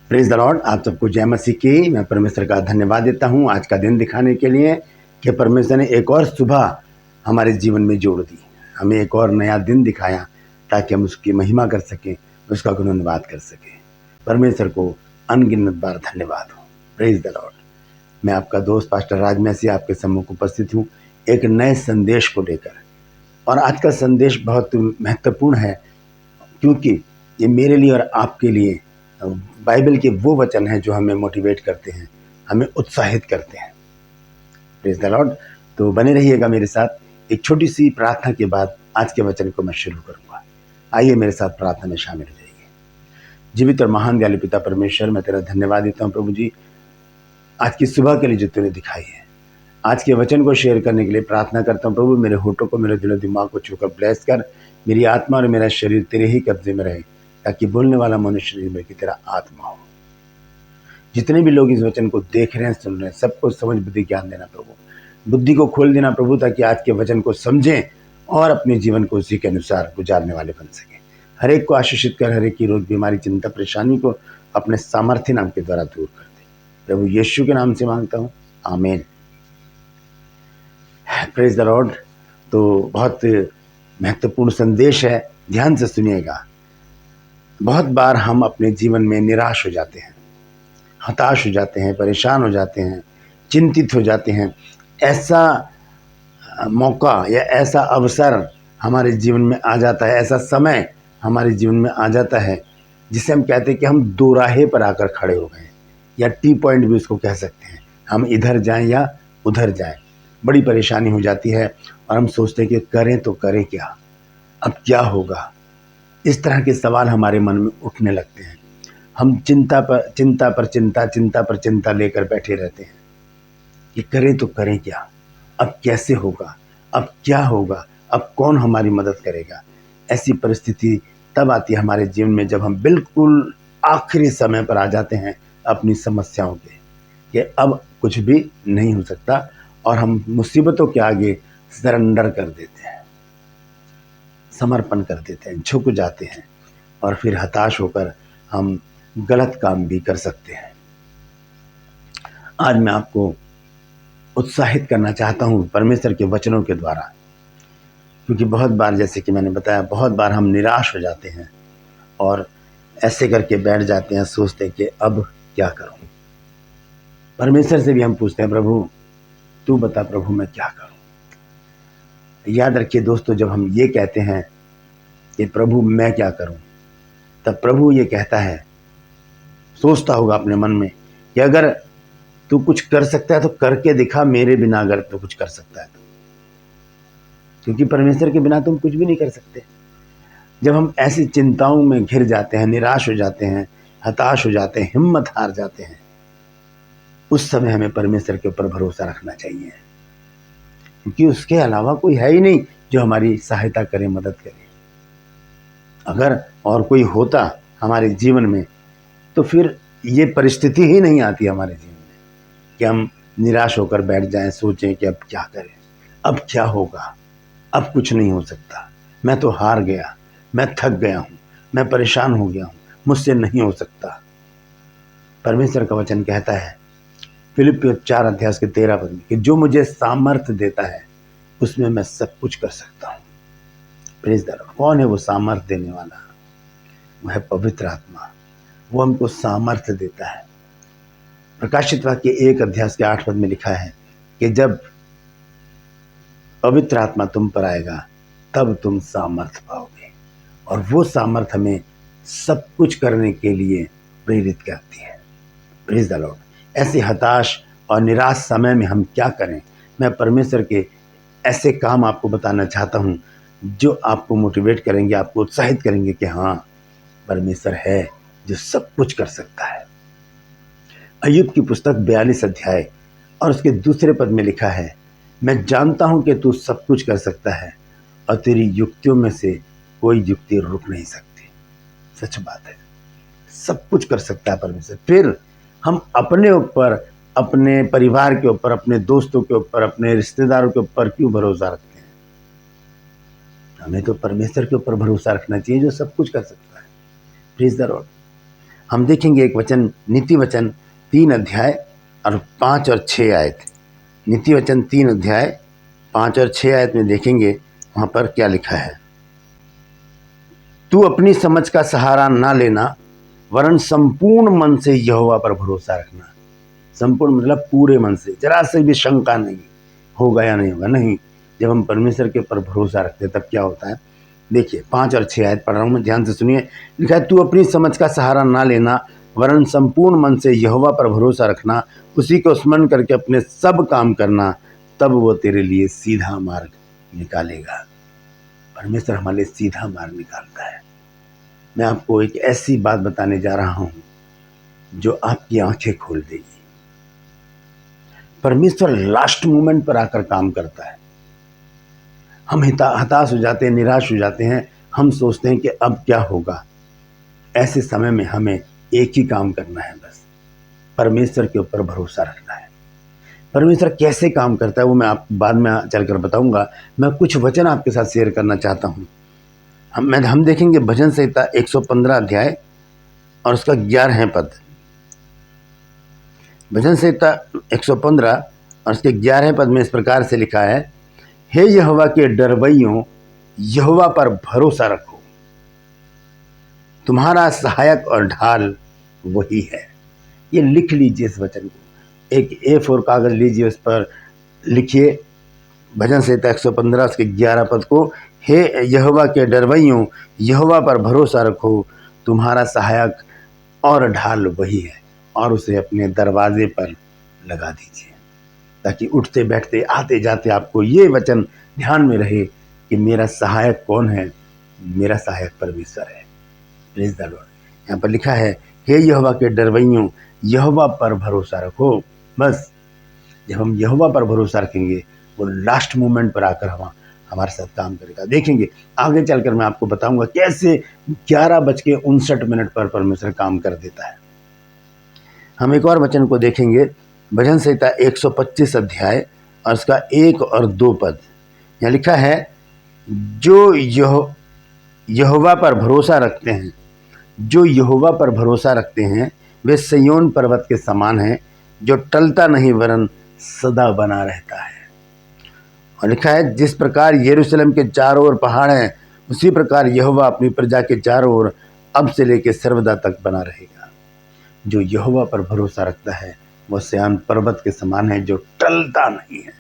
Praise the Lord. आप सबको जय मसीह की। मैं परमेश्वर का धन्यवाद देता हूँ आज का दिन दिखाने के लिए कि परमेश्वर ने एक और सुबह हमारे जीवन में जोड़ दी, हमें एक और नया दिन दिखाया ताकि हम उसकी महिमा कर सकें, उसका गुणगान कर सकें। परमेश्वर को अनगिनत बार धन्यवाद हो। Praise the Lord. मैं आपका दोस्त पास्टर राज मसीह आपके सम्मुख उपस्थित हूँ एक नए संदेश को लेकर। और आज का संदेश बहुत महत्वपूर्ण है क्योंकि ये मेरे लिए और आपके लिए बाइबल के वो वचन हैं जो हमें मोटिवेट करते हैं, हमें उत्साहित करते हैं। Praise the Lord. तो बने रहिएगा मेरे साथ। एक छोटी सी प्रार्थना के बाद आज के वचन को मैं शुरू करूंगा। आइए मेरे साथ प्रार्थना में शामिल हो जाइए। जीवित और महान दयालु पिता परमेश्वर, मैं तेरा धन्यवाद देता हूँ प्रभु जी आज की सुबह के लिए जो तूने दिखाई है। आज के वचन को शेयर करने के लिए प्रार्थना करता हूँ प्रभु, मेरे होठों को, मेरे दिलो दिमाग को छूकर ब्लेस कर। मेरी आत्मा और मेरा शरीर तेरे ही कब्जे में रहे ताकि बोलने वाला मनुष्य नहीं बल्कि तेरा आत्मा हो। जितने भी लोग इस वचन को देख रहे हैं, सुन रहे हैं, सबको समझ बुद्धि ज्ञान देना प्रभु, बुद्धि को खोल देना प्रभु, ताकि आज के वचन को समझें और अपने जीवन को उसी के अनुसार गुजारने वाले बन सके। हर एक को आशीषित कर, हर एक की रोग बीमारी चिंता परेशानी को अपने सामर्थ्य नाम के द्वारा दूर कर दे। प्रभु यीशु के नाम से मांगता हूँ, आमीन। Praise the Lord. तो बहुत महत्वपूर्ण संदेश है, ध्यान से सुनिएगा। बहुत बार हम अपने जीवन में निराश हो जाते हैं, हताश हो जाते हैं, परेशान हो जाते हैं, चिंतित हो जाते हैं। ऐसा मौका या ऐसा अवसर हमारे जीवन में आ जाता है, ऐसा समय हमारे जीवन में आ जाता है जिसे हम कहते हैं कि हम दो राहे पर आकर खड़े हो गए, या टी पॉइंट भी उसको कह सकते हैं। हम इधर जाएं या उधर जाएं। बड़ी परेशानी हो जाती है और हम सोचते हैं कि करें तो करें क्या, अब क्या होगा। इस तरह के सवाल हमारे मन में उठने लगते हैं। हम चिंता पर चिंता लेकर बैठे रहते हैं कि करें तो करें क्या, अब कैसे होगा, अब क्या होगा, अब कौन हमारी मदद करेगा। ऐसी परिस्थिति तब आती है हमारे जीवन में जब हम बिल्कुल आखिरी समय पर आ जाते हैं अपनी समस्याओं के, कि अब कुछ भी नहीं हो सकता और हम मुसीबतों के आगे सरेंडर कर देते हैं, समर्पण कर देते हैं, झुक जाते हैं और फिर हताश होकर हम गलत काम भी कर सकते हैं। आज मैं आपको उत्साहित करना चाहता हूँ परमेश्वर के वचनों के द्वारा, क्योंकि बहुत बार, जैसे कि मैंने बताया, बहुत बार हम निराश हो जाते हैं और ऐसे करके बैठ जाते हैं, सोचते हैं कि अब क्या करूं। परमेश्वर से भी हम पूछते हैं, प्रभु तू बता प्रभु मैं क्या करूं। याद रखिए दोस्तों, जब हम ये कहते हैं कि प्रभु मैं क्या करूं, तब प्रभु ये कहता है, सोचता होगा अपने मन में कि अगर तू कुछ कर सकता है तो करके दिखा, मेरे बिना अगर तू कुछ कर सकता है तो। क्योंकि परमेश्वर के बिना तुम कुछ भी नहीं कर सकते। जब हम ऐसी चिंताओं में घिर जाते हैं, निराश हो जाते हैं, हताश हो जाते हैं, हिम्मत हार जाते हैं, उस समय हमें परमेश्वर के ऊपर भरोसा रखना चाहिए, क्योंकि उसके अलावा कोई है ही नहीं जो हमारी सहायता करे, मदद करे। अगर और कोई होता हमारे जीवन में तो फिर ये परिस्थिति ही नहीं आती हमारे जीवन में कि हम निराश होकर बैठ जाएं, सोचें कि अब क्या करें, अब क्या होगा, अब कुछ नहीं हो सकता, मैं तो हार गया, मैं थक गया हूँ, मैं परेशान हो गया हूँ, मुझसे नहीं हो सकता। परमेश्वर का वचन कहता है फिलिप्पियों 4:13 में कि जो मुझे सामर्थ्य देता है उसमें मैं सब कुछ कर सकता हूँ। Praise the Lord. कौन है वो सामर्थ्य देने वाला? वो है पवित्र आत्मा। वो हमको सामर्थ्य देता है। प्रकाशित वाक्य 1:8 में लिखा है कि जब पवित्र आत्मा तुम पर आएगा तब तुम सामर्थ्य पाओगे, और वो सामर्थ्य हमें सब कुछ करने के लिए प्रेरित करती है। Praise the Lord. ऐसे हताश और निराश समय में हम क्या करें? मैं परमेश्वर के ऐसे काम आपको बताना चाहता हूँ जो आपको मोटिवेट करेंगे, आपको उत्साहित करेंगे कि हाँ, परमेश्वर है जो सब कुछ कर सकता है। अय्यूब की पुस्तक 42 अध्याय और उसके दूसरे पद में लिखा है, मैं जानता हूं कि तू सब कुछ कर सकता है और तेरी युक्तियों में से कोई युक्ति रुक नहीं सकती। सच बात है, सब कुछ कर सकता है परमेश्वर। फिर हम अपने ऊपर, अपने परिवार के ऊपर, अपने दोस्तों के ऊपर, अपने रिश्तेदारों के ऊपर क्यों भरोसा रखते हैं? हमें तो परमेश्वर के ऊपर भरोसा रखना चाहिए जो सब कुछ कर सकता है। Please the Lord. हम देखेंगे एक वचन, नीति वचन 3 अध्याय और 5 और 6 आयत। नीति वचन 3 अध्याय 5 और 6 आयत में देखेंगे वहाँ पर क्या लिखा है। तू अपनी समझ का सहारा ना लेना, वरन संपूर्ण मन से यहोवा पर भरोसा रखना। संपूर्ण मतलब पूरे मन से, जरा से भी शंका नहीं, होगा या नहीं होगा। नहीं, जब हम परमेश्वर के ऊपर भरोसा रखते हैं तब क्या होता है। देखिए 5 और 6 आयत पढ़ रहा हूँ मैं, ध्यान से सुनिए। लिखा है, तू अपनी समझ का सहारा ना लेना, वरन संपूर्ण मन से यहोवा पर भरोसा रखना, उसी को स्मरण करके अपने सब काम करना, तब वो तेरे लिए सीधा मार्ग निकालेगा। परमेश्वर हमारे लिए सीधा मार्ग निकालता है। मैं आपको एक ऐसी बात बताने जा रहा हूँ जो आपकी आंखें खोल देगी। परमेश्वर लास्ट मोमेंट पर आकर काम करता है। हम हताश हो जाते हैं, निराश हो जाते हैं, हम सोचते हैं कि अब क्या होगा। ऐसे समय में हमें एक ही काम करना है, बस परमेश्वर के ऊपर भरोसा रखना है। परमेश्वर कैसे काम करता है वो मैं आपको बाद में चलकर बताऊंगा। मैं कुछ वचन आपके साथ शेयर करना चाहता हूँ। हम देखेंगे भजन संहिता 115 अध्याय और उसका 11 पद। भजन संहिता 115 और उसके 11 पद में इस प्रकार से लिखा है, हे यहोवा के डरवैयों, यहोवा पर भरोसा रखो, तुम्हारा सहायक और ढाल वही है। ये लिख लीजिए इस वचन को, एक A4 कागज लीजिए, उस पर लिखिए भजन संहिता 115 उसके 11 पद को, हे यहोवा के डरवैयों, यहोवा पर भरोसा रखो, तुम्हारा सहायक और ढाल वही है। और उसे अपने दरवाजे पर लगा दीजिए ताकि उठते बैठते आते जाते आपको ये वचन ध्यान में रहे कि मेरा सहायक कौन है। मेरा सहायक परमेश्वर है। Praise the Lord. यहाँ पर लिखा है, हे यहोवा के डरवैयों, यहोवा पर भरोसा रखो। बस जब हम यहोवा पर भरोसा रखेंगे वो लास्ट मोमेंट पर आकर हमारे साथ काम करेगा। देखेंगे आगे चलकर मैं आपको बताऊंगा कैसे 11:59 पर परमेश्वर काम कर देता है। हम एक और वचन को देखेंगे, भजन संहिता 125 अध्याय और उसका 1 और 2 पद। यहाँ लिखा है, जो यहोवा पर भरोसा रखते हैं, जो यहोवा पर भरोसा रखते हैं वे सिय्योन पर्वत के समान हैं, जो टलता नहीं वरन सदा बना रहता है। और लिखा है, जिस प्रकार यरूशलेम के चारों ओर पहाड़ हैं, उसी प्रकार यहोवा अपनी प्रजा के चारों ओर अब से लेकर सर्वदा तक बना रहेगा। जो यहोवा पर भरोसा रखता है वह सिय्योन पर्वत के समान है, जो टलता नहीं है।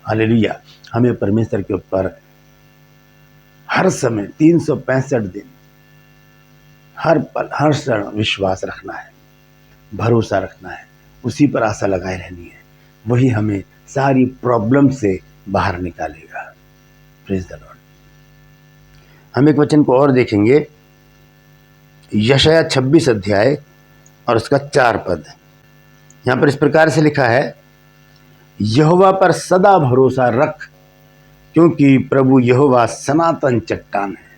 हालेलुया। हमें परमेश्वर के ऊपर हर समय 365 दिन हर पल हर क्षण विश्वास रखना है, भरोसा रखना है, उसी पर आशा लगाए रहनी है। वही हमें सारी प्रॉब्लम से बाहर निकालेगा। Praise the Lord. हम एक वचन को और देखेंगे, यशायाह 26 अध्याय और उसका 4 पद। यहाँ पर इस प्रकार से लिखा है, यहोवा पर सदा भरोसा रख, क्योंकि प्रभु यहोवा सनातन चट्टान है।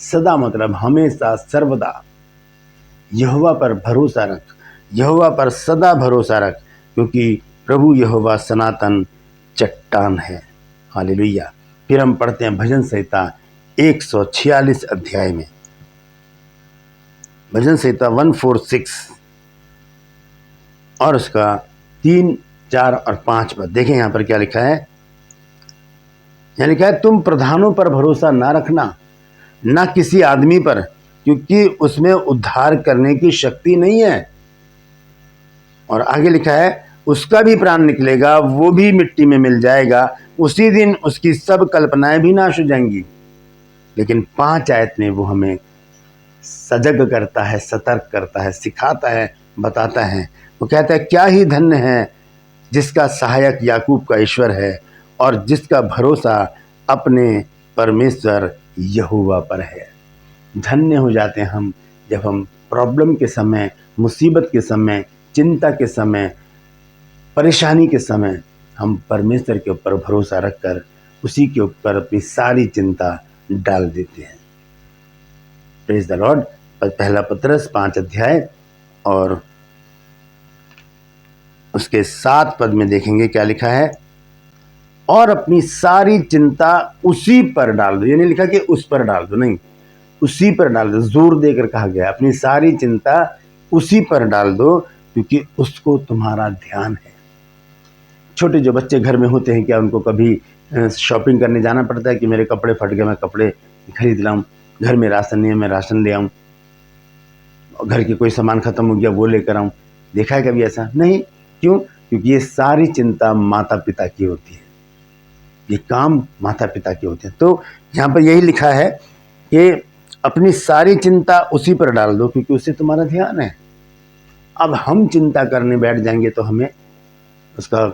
सदा मतलब हमेशा सर्वदा यहोवा पर भरोसा रख, यहोवा पर सदा भरोसा रख, क्योंकि प्रभु यहोवा सनातन चट्टान है। हालेलुया। फिर हम पढ़ते हैं भजन संहिता 146 अध्याय में, भजन संहिता 146 और उसका 3, 4 और 5 पद। देखें यहाँ पर क्या लिखा है। यहाँ लिखा है, तुम प्रधानों पर भरोसा ना रखना, ना किसी आदमी पर, क्योंकि उसमें उद्धार करने की शक्ति नहीं है। और आगे लिखा है, उसका भी प्राण निकलेगा, वो भी मिट्टी में मिल जाएगा, उसी दिन उसकी सब कल्पनाएं भी नाश हो जाएंगी। लेकिन 5 आयत में वो हमें सजग करता है, सतर्क करता है, सिखाता है, बताता है। वो कहता है, क्या ही धन्य है जिसका सहायक याकूब का ईश्वर है और जिसका भरोसा अपने परमेश्वर यहोवा पर है। धन्य हो जाते हैं हम जब हम प्रॉब्लम के समय, मुसीबत के समय, चिंता के समय, परेशानी के समय हम परमेश्वर के ऊपर भरोसा रखकर उसी के ऊपर अपनी सारी चिंता डाल देते हैं। Praise the Lord. पहला पत्रस 5 अध्याय और उसके 7 पद में देखेंगे क्या लिखा है, और अपनी सारी चिंता उसी पर डाल दो। ये नहीं लिखा कि उस पर डाल दो, नहीं, उसी पर डाल दो। जोर देकर कहा गया, अपनी सारी चिंता उसी पर डाल दो, क्योंकि उसको तुम्हारा ध्यान है। छोटे जो बच्चे घर में होते हैं, क्या उनको कभी शॉपिंग करने जाना पड़ता है कि मेरे कपड़े फट गए, मैं कपड़े खरीद लाऊं, घर में राशन नहीं है मैं राशन ले आऊं, घर के कोई सामान खत्म हो गया वो लेकर आऊं? देखा है कभी ऐसा? नहीं। क्यों? क्योंकि ये सारी चिंता माता पिता की होती है, ये काम माता पिता के होते हैं। तो यहाँ पर यही लिखा है कि अपनी सारी चिंता उसी पर डाल दो, क्योंकि उससे तुम्हारा ध्यान है। अब हम चिंता करने बैठ जाएंगे तो हमें उसका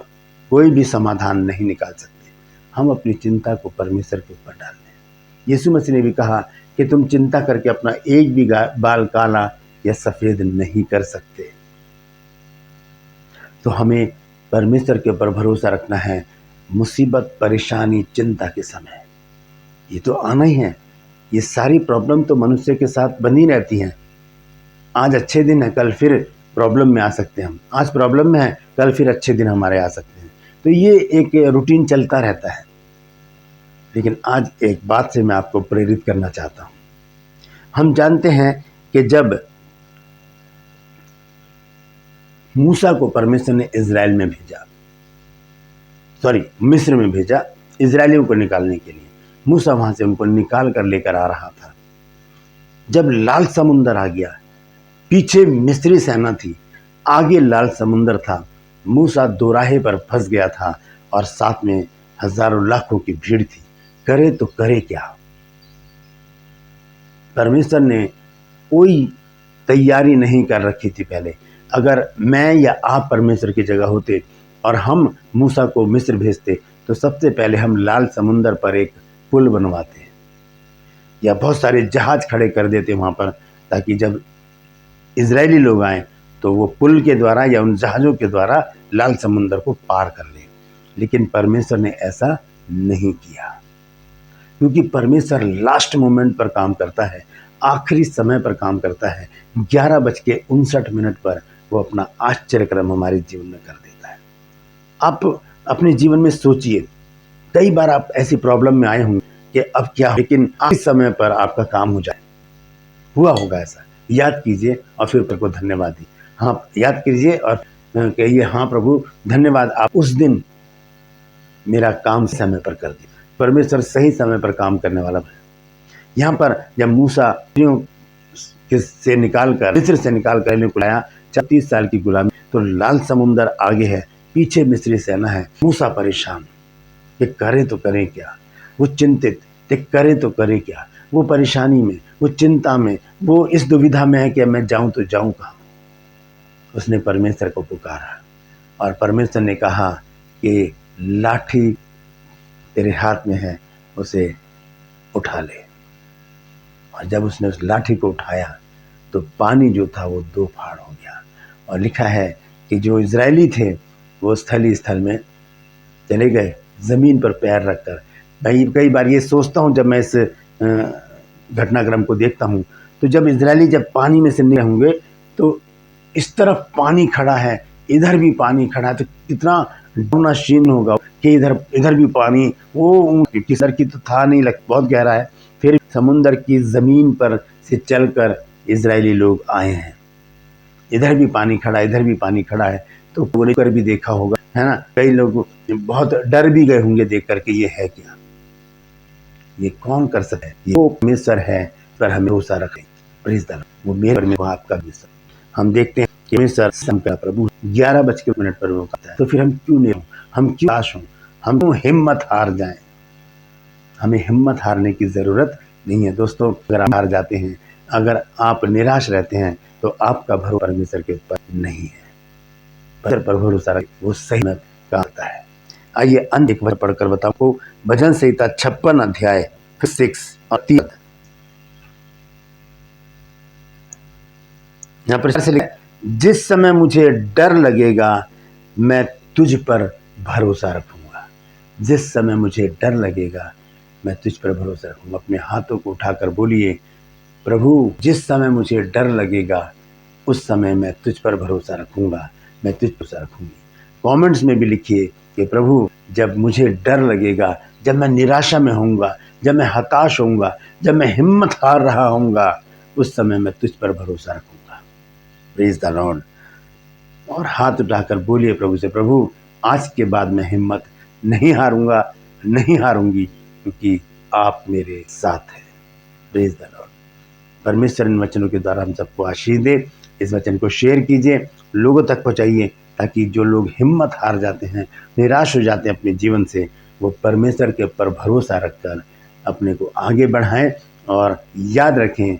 कोई भी समाधान नहीं निकाल सकते। हम अपनी चिंता को परमेश्वर के ऊपर डाल दें। यीशु मसीह ने भी कहा कि तुम चिंता करके अपना एक भी बाल काला या सफेद नहीं कर सकते। तो हमें परमेश्वर के ऊपर भरोसा रखना है। मुसीबत, परेशानी, चिंता के समय ये तो आना ही है। ये सारी प्रॉब्लम तो मनुष्य के साथ बनी रहती हैं। आज अच्छे दिन है, कल फिर प्रॉब्लम में आ सकते हैं हम। आज प्रॉब्लम में है, कल फिर अच्छे दिन हमारे आ सकते हैं। तो ये एक रूटीन चलता रहता है। लेकिन आज एक बात से मैं आपको प्रेरित करना चाहता हूँ। हम जानते हैं कि जब मूसा को परमेश्वर ने इज़राइल में भेजा, मिस्र में भेजा इज़राइलियों को निकालने के लिए, मूसा वहां से उनको निकाल कर लेकर आ रहा था। जब लाल समुंदर आ गया, पीछे मिस्री सेना थी, आगे लाल समुंदर था, मूसा दोराहे पर फंस गया था और साथ में हजारों लाखों की भीड़ थी। करे तो करे क्या? परमेश्वर ने कोई तैयारी नहीं कर रखी थी पहले। अगर मैं या आप परमेश्वर की जगह होते और हम मूसा को मिस्र भेजते, तो सबसे पहले हम लाल समुंदर पर एक पुल बनवाते या बहुत सारे जहाज खड़े कर देते वहां पर, ताकि जब इजरायली लोग आए तो वो पुल के द्वारा या उन जहाज़ों के द्वारा लाल समुंदर को पार कर ले। लेकिन परमेश्वर ने ऐसा नहीं किया, क्योंकि परमेश्वर लास्ट मोमेंट पर काम करता है, आखिरी समय पर काम करता है। 11:59 पर वो अपना आश्चर्यक्रम हमारे जीवन में कर देता है। आप अपने जीवन में सोचिए, कई बार आप ऐसी प्रॉब्लम में आए होंगे कि अब क्या, लेकिन आखिरी समय पर आपका काम हो जाए। हुआ होगा ऐसा। याद कीजिए और फिर प्रभु को धन्यवाद दी। हाँ, याद कीजिए और कहिए, हाँ प्रभु धन्यवाद, आप उस दिन मेरा काम समय पर कर दिया। परमेश्वर सही समय पर काम करने वाला है। यहाँ पर जब मूसा से निकाल कर, मिस्र से निकाल कर लाया, 36 साल की गुलामी, तो लाल समुंदर आगे है, पीछे मिस्री सेना है। मूसा परेशान कि करे तो करे क्या, वो चिंतित कि करे तो करे क्या, वो परेशानी में, वो चिंता में, वो इस दुविधा में है कि मैं जाऊं तो जाऊं कहां। उसने परमेश्वर को पुकारा और परमेश्वर ने कहा कि लाठी तेरे हाथ में है, उसे उठा ले। और जब उसने उस लाठी को उठाया तो पानी जो था वो 2 फाड़ हो गया। और लिखा है कि जो इजरायली थे वो स्थल में चले गए, जमीन पर पैर रखकर। मैं कई बार ये सोचता हूँ, जब मैं इस घटनाक्रम को देखता हूँ, तो जब इजरायली जब पानी में से निकले होंगे तो इस तरफ पानी खड़ा है, इधर भी पानी खड़ा है, तो कितना डरना शीन होगा कि इधर भी पानी। वो किसर की तो था नहीं, बहुत गहरा है। फिर समुंदर की जमीन पर से चलकर इजरायली लोग आए हैं, इधर भी पानी खड़ा है, इधर भी पानी खड़ा है। तो पूरे कर भी देखा होगा, है ना। कई लोग बहुत डर भी गए होंगे देख करके, ये है क्या, ये कौन कर सकता है। वो परमेश्वर है, पर हमें भरोसा रखें। Praise the Lord. वो मेरे में, वो आपका भी। हम देखते हैं कि परमेश्वर का प्रभु 11:00 पर वो कहता है, तो फिर हम क्यों नहीं हों, हम क्यों आश हों, हम क्यों हिम्मत हार जाएं। हमें हिम्मत हारने की जरूरत नहीं है दोस्तों। अगर आप हार जाते हैं, अगर आप निराश रहते हैं, तो आपका भरोसा परमेश्वर के ऊपर नहीं है। परमेश्वर पर भरोसा रखें, वो सही में करता है। आइए अंत एक बार पढ़कर बताऊं को, भजन संहिता 56 अध्याय 6 और 3। यहाँ पर से लिखा, जिस समय मुझे डर लगेगा मैं तुझ पर भरोसा रखूंगा। जिस समय मुझे डर लगेगा मैं तुझ पर भरोसा रखूंगा। अपने हाथों को उठाकर बोलिए, प्रभु जिस समय मुझे डर लगेगा उस समय मैं तुझ पर भरोसा रखूंगा, मैं तुझ पर भरोसा रखूंगी। कमेंट्स में भी लिखिए कि प्रभु जब मुझे डर लगेगा, जब मैं निराशा में होऊंगा, जब मैं हताश होऊंगा, जब मैं हिम्मत हार रहा होऊंगा, उस समय मैं तुझ पर भरोसा रखूंगा। Praise the Lord. और हाथ उठाकर बोलिए प्रभु से, प्रभु आज के बाद मैं हिम्मत नहीं हारूंगा, नहीं हारूंगी, क्योंकि आप मेरे साथ हैं। Praise the Lord. परमेश्वर इन वचनों के द्वारा हम सबको आशीष दे। इस वचन को शेयर कीजिए, लोगों तक पहुंचाइए, ताकि जो लोग हिम्मत हार जाते हैं, निराश हो जाते हैं अपने जीवन से, वो परमेश्वर के ऊपर भरोसा रखकर अपने को आगे बढ़ाएं। और याद रखें,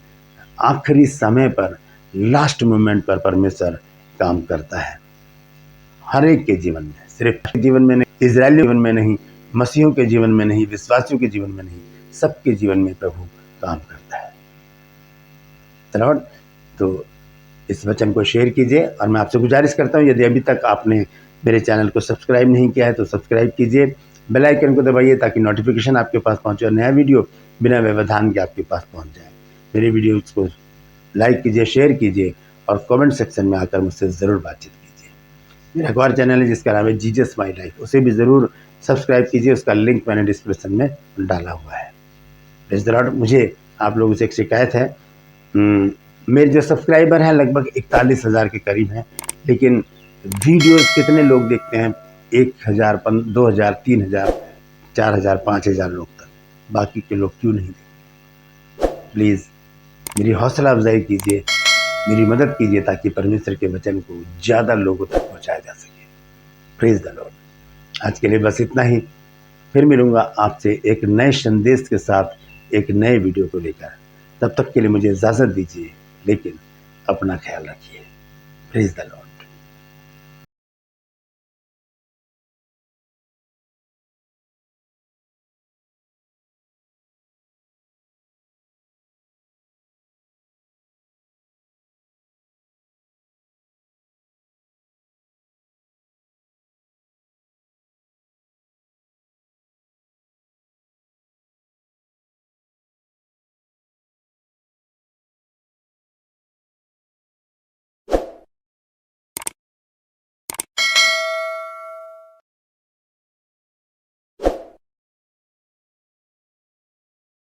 आखिरी समय पर, लास्ट मोमेंट पर परमेश्वर काम करता है हर एक के जीवन में, सिर्फ जीवन में नहीं, इजरायली जीवन में नहीं, मसीहों के जीवन में नहीं, विश्वासियों के जीवन में नहीं, सबके जीवन में प्रभु काम करता है। लॉर्ड, तो इस वचन को शेयर कीजिए। और मैं आपसे गुजारिश करता हूँ, यदि अभी तक आपने मेरे चैनल को सब्सक्राइब नहीं किया है तो सब्सक्राइब कीजिए, बेल आइकन को दबाइए, ताकि नोटिफिकेशन आपके पास पहुँचे और नया वीडियो बिना व्यवधान के आपके पास पहुँच जाए। मेरे वीडियोज़ को लाइक कीजिए, शेयर कीजिए और कमेंट सेक्शन में आकर मुझसे ज़रूर बातचीत कीजिए। मेरा एक और चैनल है जिसका नाम है जीसस माई लाइफ, उसे भी ज़रूर सब्सक्राइब कीजिए, उसका लिंक मैंने डिस्क्रिप्शन में डाला हुआ है। Praise the Lord. मुझे आप लोगों से एक शिकायत है, मेरे जो सब्सक्राइबर हैं लगभग 41,000 के करीब हैं, लेकिन वीडियोस कितने लोग देखते हैं? 1,000, 2,000, 3,000, 4,000, 5,000 लोग तक, बाकी के लोग क्यों नहीं देखते? प्लीज़ मेरी हौसला अफजाई कीजिए, मेरी मदद कीजिए, ताकि परमेश्वर के वचन को ज़्यादा लोगों तक पहुँचाया जा सके। Praise the Lord. आज के लिए बस इतना ही। फिर मिलूँगा आपसे एक नए संदेश के साथ, एक नए वीडियो को लेकर। तब तक के लिए मुझे इजाज़त दीजिए, लेकिन अपना ख्याल रखिए। Praise the Lord.